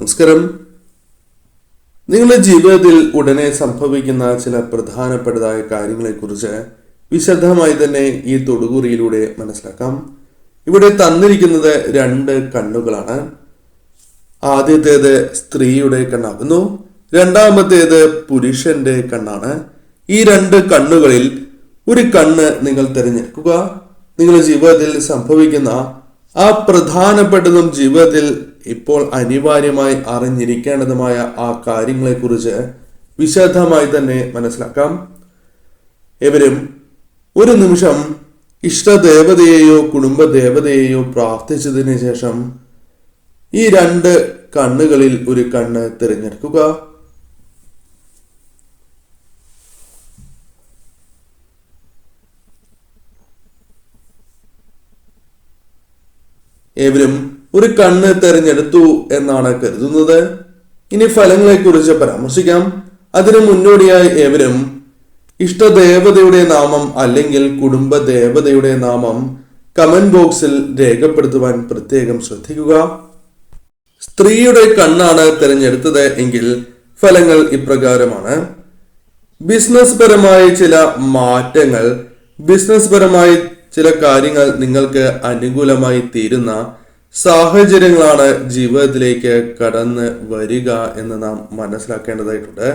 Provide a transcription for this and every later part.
നമസ്കാരം. നിങ്ങളുടെ ജീവിതത്തിൽ ഉടനെ സംഭവിക്കുന്ന ചില പ്രധാനപ്പെട്ടതായ കാര്യങ്ങളെക്കുറിച്ച് വിശദമായി തന്നെ ഈ തൊടുകുറിയിലൂടെ മനസ്സിലാക്കാം. ഇവിടെ തന്നിരിക്കുന്നത് 2 കണ്ണുകളാണ്. ആദ്യത്തേത് സ്ത്രീയുടെ കണ്ണാകുന്നു, രണ്ടാമത്തേത് പുരുഷന്റെ കണ്ണാണ്. ഈ 2 കണ്ണുകളിൽ ഒരു കണ്ണ് നിങ്ങൾ തിരഞ്ഞെടുക്കുക. നിങ്ങളുടെ ജീവിതത്തിൽ സംഭവിക്കുന്ന ആ പ്രധാനപ്പെട്ടതും ജീവിതത്തിൽ ഇപ്പോൾ അനിവാര്യമായി അറിഞ്ഞിരിക്കേണ്ടതുമായ ആ കാര്യങ്ങളെക്കുറിച്ച് വിശദമായി തന്നെ മനസ്സിലാക്കാം. ഏവരും ഒരു നിമിഷം ഇഷ്ടദേവതയെയോ കുടുംബദേവതയെയോ പ്രാർത്ഥിച്ചതിന് ശേഷം ഈ 2 കണ്ണുകളിൽ ഒരു കണ്ണ് തിരഞ്ഞെടുക്കുക. ഏവരും ഒരു കണ്ണ് തെരഞ്ഞെടുത്തു എന്നാണ് കരുതുന്നത്. ഇനി ഫലങ്ങളെ കുറിച്ച് പരാമർശിക്കാം. അതിനു മുന്നോടിയായി ഏവരും ഇഷ്ടദേവതയുടെ നാമം അല്ലെങ്കിൽ കുടുംബ ദേവതയുടെ നാമം കമന്റ് ബോക്സിൽ രേഖപ്പെടുത്തുവാൻ പ്രത്യേകം ശ്രദ്ധിക്കുക. സ്ത്രീയുടെ കണ്ണാണ് തിരഞ്ഞെടുത്തത് എങ്കിൽ ഫലങ്ങൾ ഇപ്രകാരമാണ്. ബിസിനസ് പരമായ ചില മാറ്റങ്ങൾ, ബിസിനസ് പരമായി ചില കാര്യങ്ങൾ നിങ്ങൾക്ക് അനുകൂലമായി തീരുന്ന സാഹചര്യങ്ങളാണ് ജീവിതത്തിലേക്ക് കടന്ന് വരിക എന്ന് നാം മനസ്സിലാക്കേണ്ടതായിട്ടുണ്ട്.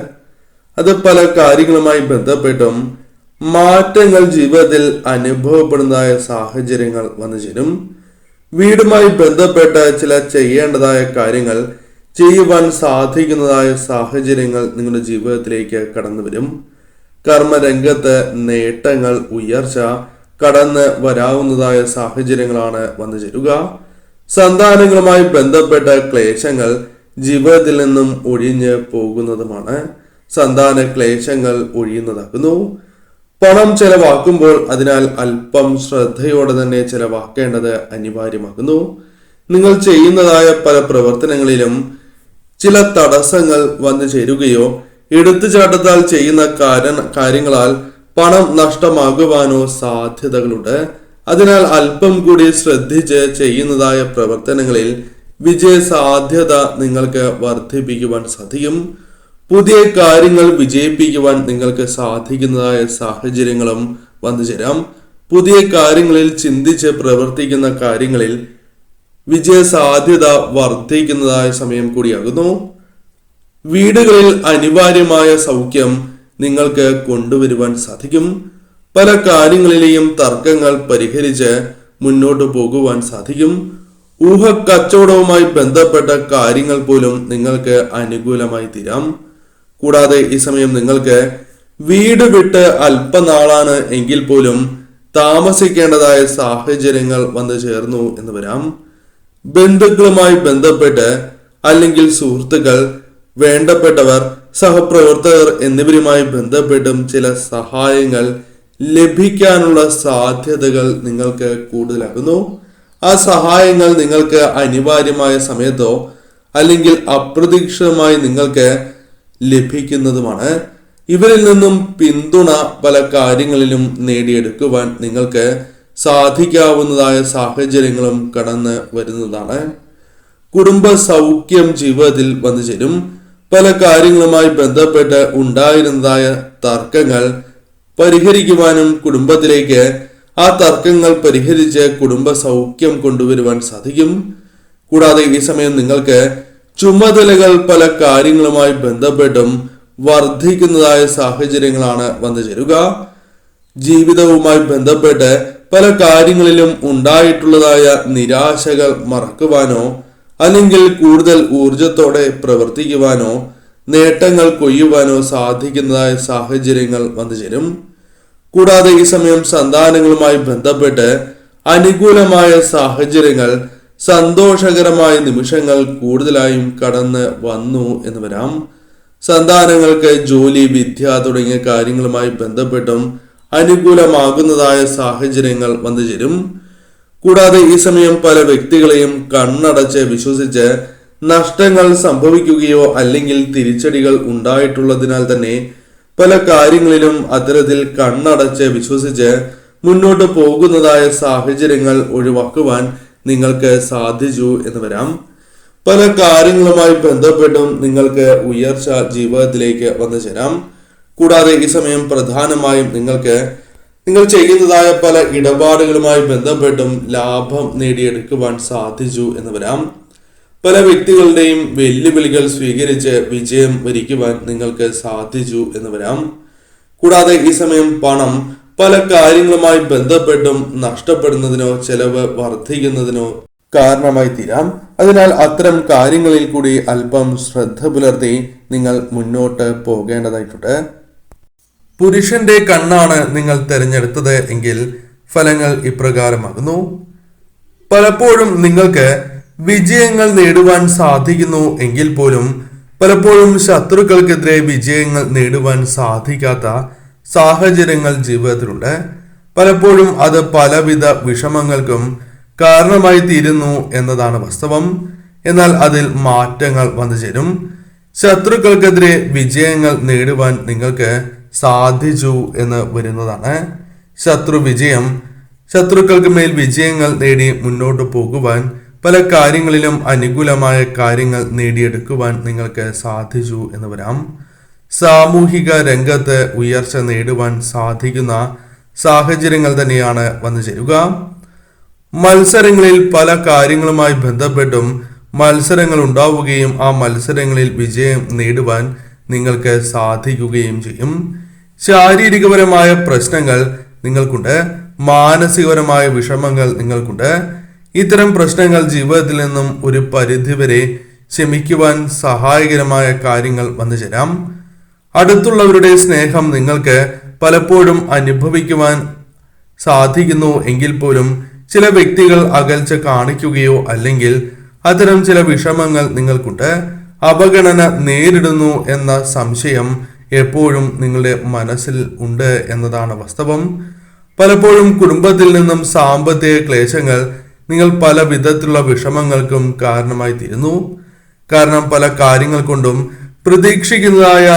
അത് പല കാര്യങ്ങളുമായി ബന്ധപ്പെട്ടും മാറ്റങ്ങൾ ജീവിതത്തിൽ അനുഭവപ്പെടുന്നതായ സാഹചര്യങ്ങൾ വന്നു ചേരും. വീടുമായി ബന്ധപ്പെട്ട ചില ചെയ്യേണ്ടതായ കാര്യങ്ങൾ ചെയ്യുവാൻ സാധിക്കുന്നതായ സാഹചര്യങ്ങൾ നിങ്ങളുടെ ജീവിതത്തിലേക്ക് കടന്നു വരും. കർമ്മരംഗത്ത് നേട്ടങ്ങൾ, ഉയർച്ച കടന്ന് വരാവുന്നതായ സാഹചര്യങ്ങളാണ് വന്നു ചേരുക. സന്താനങ്ങളുമായി ബന്ധപ്പെട്ട ക്ലേശങ്ങൾ ജീവിതത്തിൽ നിന്നും ഒഴിഞ്ഞ് പോകുന്നതുമാണ്. സന്താന ക്ലേശങ്ങൾ ഒഴിയുന്നതാകുന്നു. പണം ചെലവാക്കുമ്പോൾ അതിനാൽ അല്പം ശ്രദ്ധയോടെ തന്നെ ചെലവാക്കേണ്ടത് അനിവാര്യമാകുന്നു. നിങ്ങൾ ചെയ്യുന്നതായ പല പ്രവർത്തനങ്ങളിലും ചില തടസ്സങ്ങൾ വന്നു ചേരുകയോ എടുത്തുചാട്ടത്താൽ ചെയ്യുന്ന കാര്യങ്ങളാൽ പണം നഷ്ടമാകുവാനോ സാധ്യതകളുണ്ട്. അതിനാൽ അല്പം കൂടി ശ്രദ്ധിച്ച് ചെയ്യുന്നതായ പ്രവർത്തനങ്ങളിൽ വിജയ സാധ്യത നിങ്ങൾക്ക് വർദ്ധിപ്പിക്കുവാൻ സാധിക്കും. പുതിയ കാര്യങ്ങൾ വിജയിപ്പിക്കുവാൻ നിങ്ങൾക്ക് സാധിക്കുന്നതായ സാഹചര്യങ്ങളും വന്നു ചേരാം. പുതിയ കാര്യങ്ങളിൽ ചിന്തിച്ച് പ്രവർത്തിക്കുന്ന കാര്യങ്ങളിൽ വിജയ സാധ്യത വർദ്ധിക്കുന്നതായ സമയം കൂടിയാകുന്നു. വീടുകളിൽ അനിവാര്യമായ സൗഖ്യം നിങ്ങൾക്ക് കൊണ്ടുവരുവാൻ സാധിക്കും. പല കാര്യങ്ങളിലെയും തർക്കങ്ങൾ പരിഹരിച്ച് മുന്നോട്ട് പോകുവാൻ സാധിക്കും. ഊഹക്കച്ചവടവുമായി ബന്ധപ്പെട്ട കാര്യങ്ങൾ പോലും നിങ്ങൾക്ക് അനുകൂലമായി തീരാം. കൂടാതെ ഈ സമയം നിങ്ങൾക്ക് വീട് വിട്ട് അല്പനാളാണ് എങ്കിൽ പോലും താമസിക്കേണ്ടതായ സാഹചര്യങ്ങൾ വന്നു ചേർന്നു എന്ന് വരാം. ബന്ധുക്കളുമായി ബന്ധപ്പെട്ട് അല്ലെങ്കിൽ സുഹൃത്തുക്കൾ, വേണ്ടപ്പെട്ടവർ, സഹപ്രവർത്തകർ എന്നിവരുമായി ബന്ധപ്പെട്ടും ചില സഹായങ്ങൾ ലഭിക്കാനുള്ള സാധ്യതകൾ നിങ്ങൾക്ക് കൂടുതലാകുന്നു. ആ സഹായങ്ങൾ നിങ്ങൾക്ക് അനിവാര്യമായ സമയത്തോ അല്ലെങ്കിൽ അപ്രതീക്ഷിതമായി നിങ്ങൾക്ക് ലഭിക്കുന്നതുമാണ്. ഇവരിൽ നിന്നും പിന്തുണ പല കാര്യങ്ങളിലും നേടിയെടുക്കുവാൻ നിങ്ങൾക്ക് സാധിക്കാവുന്നതായ സാഹചര്യങ്ങളും കടന്ന് വരുന്നതാണ്. കുടുംബ സൗഖ്യം ജീവിതത്തിൽ വന്നു ചേരും. പല കാര്യങ്ങളുമായി ബന്ധപ്പെട്ട് ഉണ്ടായിരുന്നതായ തർക്കങ്ങൾ പരിഹരിക്കുവാനും കുടുംബത്തിലേക്ക് ആ തർക്കങ്ങൾ പരിഹരിച്ച് കുടുംബ സൗഖ്യം കൊണ്ടുവരുവാൻ സാധിക്കും. കൂടാതെ ഈ സമയം നിങ്ങൾക്ക് ചുമതലകൾ പല കാര്യങ്ങളുമായി ബന്ധപ്പെട്ടും വർദ്ധിക്കുന്നതായ സാഹചര്യങ്ങളാണ് വന്നു ചേരുക. ജീവിതവുമായി ബന്ധപ്പെട്ട് പല കാര്യങ്ങളിലും ഉണ്ടായിട്ടുള്ളതായ നിരാശകൾ മറക്കുവാനോ അല്ലെങ്കിൽ കൂടുതൽ ഊർജത്തോടെ പ്രവർത്തിക്കുവാനോ നേട്ടങ്ങൾ കൊയ്യുവാനോ സാധിക്കുന്നതായ സാഹചര്യങ്ങൾ വന്നു ചേരും. കൂടാതെ ഈ സമയം സന്താനങ്ങളുമായി ബന്ധപ്പെട്ട് അനുകൂലമായ സാഹചര്യങ്ങൾ, സന്തോഷകരമായ നിമിഷങ്ങൾ കൂടുതലായും കടന്ന് വന്നു എന്ന് വരാം. സന്താനങ്ങൾക്ക് ജോലി, വിദ്യ തുടങ്ങിയ കാര്യങ്ങളുമായി ബന്ധപ്പെട്ടും അനുകൂലമാകുന്നതായ സാഹചര്യങ്ങൾ വന്നു ചേരും. കൂടാതെ ഈ സമയം പല വ്യക്തികളെയും കണ്ണടച്ച് വിശ്വസിച്ച് നഷ്ടങ്ങൾ സംഭവിക്കുകയോ അല്ലെങ്കിൽ തിരിച്ചടികൾ ഉണ്ടായിട്ടുള്ളതിനാൽ തന്നെ പല കാര്യങ്ങളിലും അത്തരത്തിൽ കണ്ണടച്ച് വിശ്വസിച്ച് മുന്നോട്ട് പോകുന്നതായ സാഹചര്യങ്ങൾ ഒഴിവാക്കുവാൻ നിങ്ങൾക്ക് സാധിച്ചു എന്ന് വരാം. പല കാര്യങ്ങളുമായി ബന്ധപ്പെട്ടും നിങ്ങൾക്ക് ഉയർച്ച ജീവിതത്തിലേക്ക് വന്നു ചേരാം. കൂടാതെ ഈ സമയം പ്രധാനമായും നിങ്ങൾ ചെയ്യുന്നതായ പല ഇടപാടുകളുമായി ബന്ധപ്പെട്ടും ലാഭം നേടിയെടുക്കുവാൻ സാധിച്ചു എന്ന് വരാം. പല വ്യക്തികളുടെയും വെല്ലുവിളികൾ സ്വീകരിച്ച് വിജയം വരിക്കുവാൻ നിങ്ങൾക്ക് സാധിച്ചു എന്ന് വരാം. കൂടാതെ ഈ സമയം പണം പല കാര്യങ്ങളുമായി ബന്ധപ്പെട്ടും നഷ്ടപ്പെടുന്നതിനോ ചെലവ് വർദ്ധിക്കുന്നതിനോ കാരണമായി തീരാം. അതിനാൽ അത്തരം കാര്യങ്ങളിൽ കൂടി അല്പം ശ്രദ്ധ പുലർത്തി നിങ്ങൾ മുന്നോട്ട് പോകേണ്ടതായിട്ടുണ്ട്. പുരുഷന്റെ കണ്ണാണ് നിങ്ങൾ തിരഞ്ഞെടുത്തത് എങ്കിൽ ഫലങ്ങൾ ഇപ്രകാരമാകുന്നു. പലപ്പോഴും നിങ്ങൾക്ക് വിജയങ്ങൾ നേടുവാൻ സാധിക്കുന്നു എങ്കിൽ പോലും പലപ്പോഴും ശത്രുക്കൾക്കെതിരെ വിജയങ്ങൾ നേടുവാൻ സാധിക്കാത്ത സാഹചര്യങ്ങൾ ജീവിതത്തിലുണ്ട്. പലപ്പോഴും അത് പലവിധ വിഷമങ്ങൾക്കും കാരണമായി തീരുന്നു എന്നതാണ് വാസ്തവം. എന്നാൽ അതിൽ മാറ്റങ്ങൾ വന്നു ചേരും. ശത്രുക്കൾക്കെതിരെ വിജയങ്ങൾ നേടുവാൻ നിങ്ങൾക്ക് സാധിച്ചു എന്ന് വരുന്നതാണ്. ശത്രുക്കൾക്ക് മേൽ വിജയങ്ങൾ നേടി മുന്നോട്ട് പോകുവാൻ, പല കാര്യങ്ങളിലും അനുകൂലമായ കാര്യങ്ങൾ നേടിയെടുക്കുവാൻ നിങ്ങൾക്ക് സാധിച്ചു എന്ന് വരാം. സാമൂഹിക രംഗത്ത് ഉയർച്ച നേടുവാൻ സാധിക്കുന്ന സാഹചര്യങ്ങൾ തന്നെയാണ് വന്നു ചേരുക. മത്സരങ്ങളിൽ പല കാര്യങ്ങളുമായി ബന്ധപ്പെട്ടും മത്സരങ്ങൾ ഉണ്ടാവുകയും ആ മത്സരങ്ങളിൽ വിജയം നേടുവാൻ നിങ്ങൾക്ക് സാധിക്കുകയും ചെയ്യും. ശാരീരികപരമായ പ്രശ്നങ്ങൾ നിങ്ങൾക്കുണ്ട്. മാനസികപരമായ വിഷമങ്ങൾ നിങ്ങൾക്കുണ്ട്. ഇത്തരം പ്രശ്നങ്ങൾ ജീവിതത്തിൽ നിന്നും ഒരു പരിധിവരെ ശമിക്കുവാൻ സഹായകരമായ കാര്യങ്ങൾ വന്നു ചേരാം. അടുത്തുള്ളവരുടെ സ്നേഹം നിങ്ങൾക്ക് പലപ്പോഴും അനുഭവിക്കുവാൻ സാധിക്കുന്നു എങ്കിൽ പോലും ചില വ്യക്തികൾ അകൽച്ച കാണിക്കുകയോ അല്ലെങ്കിൽ അത്തരം ചില വിഷമങ്ങൾ നിങ്ങൾക്കുണ്ട്. അവഗണന നേരിടുന്നു എന്ന സംശയം എപ്പോഴും നിങ്ങളുടെ മനസ്സിൽ ഉണ്ട് എന്നതാണ് വാസ്തവം. പലപ്പോഴും കുടുംബത്തിൽ നിന്നും സാമ്പത്തിക ക്ലേശങ്ങൾ നിങ്ങൾ പല വിധത്തിലുള്ള വിഷമങ്ങൾക്കും കാരണമായി തീരുന്നു. കാരണം പല കാര്യങ്ങൾ കൊണ്ടും പ്രതീക്ഷിക്കുന്നതായ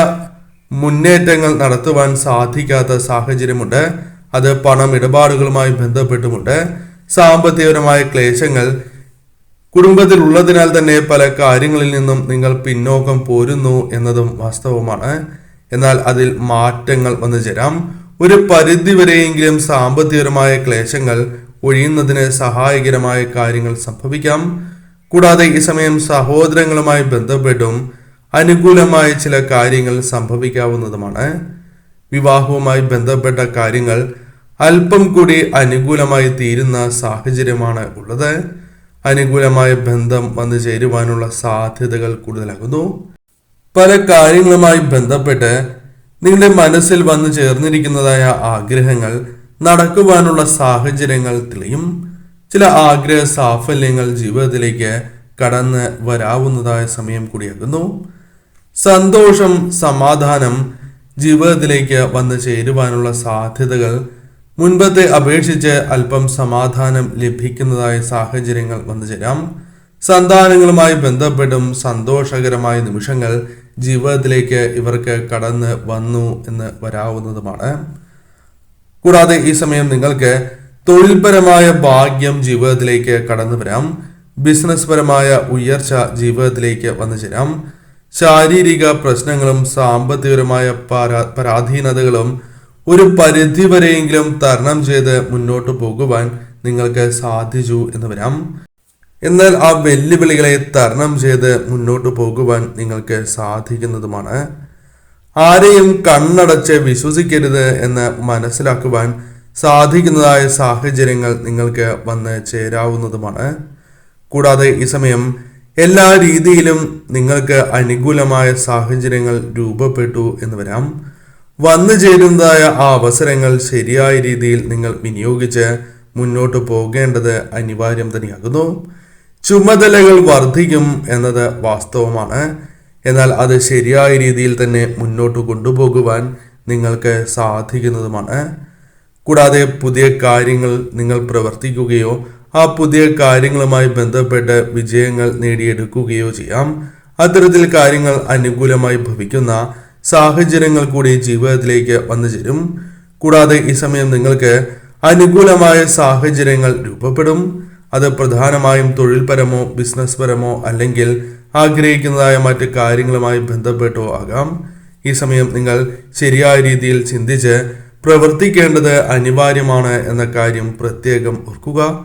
മുന്നേറ്റങ്ങൾ നടത്തുവാൻ സാധിക്കാത്ത സാഹചര്യമുണ്ട്. അത് പണം ഇടപാടുകളുമായി ബന്ധപ്പെട്ടുമുണ്ട്. സാമ്പത്തികപരമായ ക്ലേശങ്ങൾ കുടുംബത്തിൽ ഉള്ളതിനാൽ തന്നെ പല കാര്യങ്ങളിൽ നിന്നും നിങ്ങൾ പിന്നോക്കം പോരുന്നു എന്നതും വാസ്തവമാണ്. എന്നാൽ അതിൽ മാറ്റങ്ങൾ വന്നു ചേരാം. ഒരു പരിധിവരെയെങ്കിലും സാമ്പത്തികപരമായ ക്ലേശങ്ങൾ ഒഴിയുന്നതിന് സഹായകരമായ കാര്യങ്ങൾ സംഭവിക്കാം. കൂടാതെ ഈ സമയം സഹോദരങ്ങളുമായി ബന്ധപ്പെട്ടും അനുകൂലമായ ചില കാര്യങ്ങൾ സംഭവിക്കാവുന്നതുമാണ്. വിവാഹവുമായി ബന്ധപ്പെട്ട കാര്യങ്ങൾ അല്പം കൂടി അനുകൂലമായി തീരുന്ന സാഹചര്യമാണ് ഉള്ളത്. അനുകൂലമായ ബന്ധം വന്നു ചേരുവാനുള്ള സാധ്യതകൾ കൂടുതലാകുന്നു. പല കാര്യങ്ങളുമായി ബന്ധപ്പെട്ട് നിങ്ങളുടെ മനസ്സിൽ വന്നു ചേർന്നിരിക്കുന്നതായ ആഗ്രഹങ്ങൾ നടക്കുവാനുള്ള സാഹചര്യങ്ങൾ തെളിയും. ചില ആഗ്രഹ സാഫല്യങ്ങൾ ജീവിതത്തിലേക്ക് കടന്ന് വരാവുന്നതായ സമയം കൂടിയാകുന്നു. സന്തോഷം, സമാധാനം ജീവിതത്തിലേക്ക് വന്നു ചേരുവാനുള്ള സാധ്യതകൾ മുൻപത്തെ അപേക്ഷിച്ച് അല്പം സമാധാനം ലഭിക്കുന്നതായ സാഹചര്യങ്ങൾ വന്നു ചേരാം. സന്താനങ്ങളുമായി ബന്ധപ്പെട്ടും സന്തോഷകരമായ നിമിഷങ്ങൾ ജീവിതത്തിലേക്ക് ഇവർക്ക് കടന്ന് വന്നു എന്ന് വരാവുന്നതുമാണ്. കൂടാതെ ഈ സമയം നിങ്ങൾക്ക് തൊഴിൽപരമായ ഭാഗ്യം ജീവിതത്തിലേക്ക് കടന്നു വരാം. ബിസിനസ് പരമായ ഉയർച്ച ജീവിതത്തിലേക്ക് വന്നു ചേരാം. ശാരീരിക പ്രശ്നങ്ങളും സാമ്പത്തികപരമായ പരാധീനതകളും ഒരു പരിധിവരെയെങ്കിലും തരണം ചെയ്ത് മുന്നോട്ട് പോകുവാൻ നിങ്ങൾക്ക് സാധിച്ചു എന്ന് വരാം. എന്നാൽ ആ വെല്ലുവിളികളെ തരണം ചെയ്ത് മുന്നോട്ട് പോകുവാൻ നിങ്ങൾക്ക് സാധിക്കുന്നതുമാണ്. ആരെയും കണ്ണടച്ച് വിശ്വസിക്കരുത് എന്ന് മനസ്സിലാക്കുവാൻ സാധിക്കുന്നതായ സാഹചര്യങ്ങൾ നിങ്ങൾക്ക് വന്ന് ചേരാവുന്നതുമാണ്. കൂടാതെ ഈ സമയം എല്ലാ രീതിയിലും നിങ്ങൾക്ക് അനുകൂലമായ സാഹചര്യങ്ങൾ രൂപപ്പെട്ടു എന്ന് വരാം. വന്നു ചേരുന്നതായ ആ അവസരങ്ങൾ ശരിയായ രീതിയിൽ നിങ്ങൾ വിനിയോഗിച്ച് മുന്നോട്ട് പോകേണ്ടത് അനിവാര്യം തന്നെയാകുന്നു. ചുമതലകൾ വർദ്ധിക്കും എന്നത് വാസ്തവമാണ്. എന്നാൽ അത് ശരിയായ രീതിയിൽ തന്നെ മുന്നോട്ട് കൊണ്ടുപോകുവാൻ നിങ്ങൾക്ക് സാധിക്കുന്നതുമാണ്. കൂടാതെ പുതിയ കാര്യങ്ങൾ നിങ്ങൾ പ്രവർത്തിക്കുകയോ ആ പുതിയ കാര്യങ്ങളുമായി ബന്ധപ്പെട്ട് വിജയങ്ങൾ നേടിയെടുക്കുകയോ ചെയ്യാം. അത്തരത്തിൽ കാര്യങ്ങൾ അനുകൂലമായി ഭവിക്കുന്ന സാഹചര്യങ്ങൾ കൂടി ജീവിതത്തിലേക്ക് വന്നു ചേരും. കൂടാതെ ഈ സമയം നിങ്ങൾക്ക് അനുകൂലമായ സാഹചര്യങ്ങൾ രൂപപ്പെടും. അത് പ്രധാനമായും തൊഴിൽപരമോ ബിസിനസ് പരമോ അല്ലെങ്കിൽ ആഗ്രഹിക്കുന്നതായ മറ്റ് കാര്യങ്ങളുമായി ബന്ധപ്പെട്ടോ ആകാം. ഈ സമയം നിങ്ങൾ ശരിയായ രീതിയിൽ ചിന്തിച്ച് പ്രവർത്തിക്കേണ്ടത് അനിവാര്യമാണ് എന്ന കാര്യം പ്രത്യേകം ഓർക്കുക.